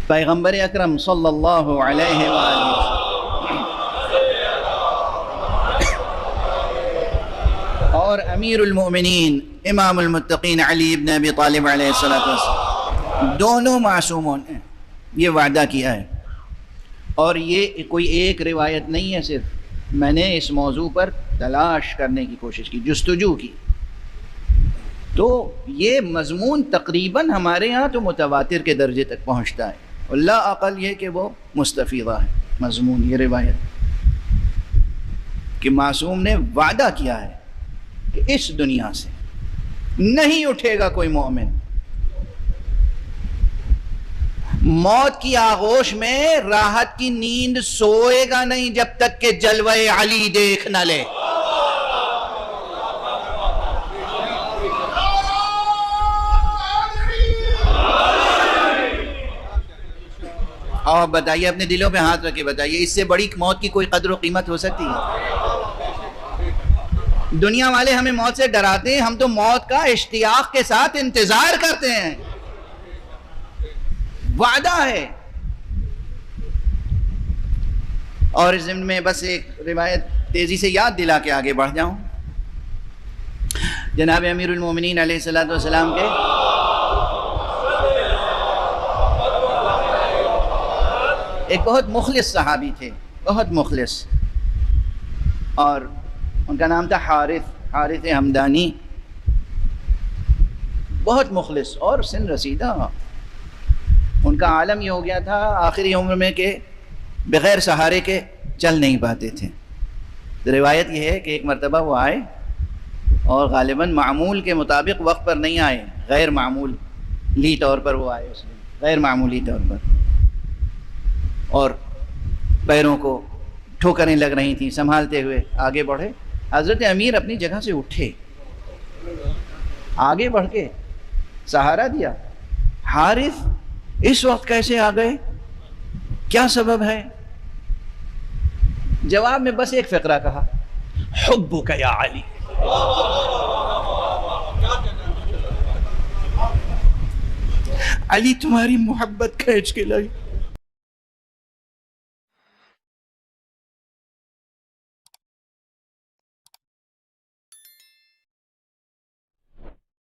پیغمبر اکرم صلی اللہ علیہ وآلہ اور امیر المؤمنین امام المتقین علی ابن ابی طالب علیہ السلام دونوں معصومون ہیں، یہ وعدہ کیا ہے۔ اور یہ کوئی ایک روایت نہیں ہے، صرف میں نے اس موضوع پر تلاش کرنے کی کوشش کی، جستجو کی، تو یہ مضمون تقریباً ہمارے یہاں تو متواتر کے درجے تک پہنچتا ہے، اللہ عقل یہ کہ وہ مستفیضہ ہے مضمون، یہ روایت کہ معصوم نے وعدہ کیا ہے کہ اس دنیا سے نہیں اٹھے گا کوئی مومن، موت کی آغوش میں راحت کی نیند سوئے گا نہیں جب تک کہ جلوہ علی دیکھ نہ لے۔ اور بتائیے، اپنے دلوں پہ ہاتھ رکھ کے بتائیے، اس سے بڑی موت کی کوئی قدر و قیمت ہو سکتی ہے؟ دنیا والے ہمیں موت سے ڈراتے ہیں، ہم تو موت کا اشتیاق کے ساتھ انتظار کرتے ہیں، وعدہ ہے۔ اور اس ضمن میں بس ایک روایت تیزی سے یاد دلا کے آگے بڑھ جاؤں۔ جناب امیر المومنین علیہ السلام کے ایک بہت مخلص صحابی تھے، بہت مخلص، اور ان کا نام تھا حارث ہمدانی، بہت مخلص اور سن رسیدہ۔ ان کا عالم یہ ہو گیا تھا آخری عمر میں کہ بغیر سہارے کے چل نہیں پاتے تھے۔ روایت یہ ہے کہ ایک مرتبہ وہ آئے اور غالباً معمول کے مطابق وقت پر نہیں آئے، غیر معمولی طور پر وہ آئے، اس میں غیر معمولی طور پر، اور پیروں کو ٹھوکریں لگ رہی تھیں، سنبھالتے ہوئے آگے بڑھے۔ حضرت امیر اپنی جگہ سے اٹھے، آگے بڑھ کے سہارا دیا۔ حارث اس وقت کیسے آ گئے؟ کیا سبب ہے؟ جواب میں بس ایک فقرہ کہا، حبک یا علی۔ علی تمہاری محبت کھینچ کے لائی۔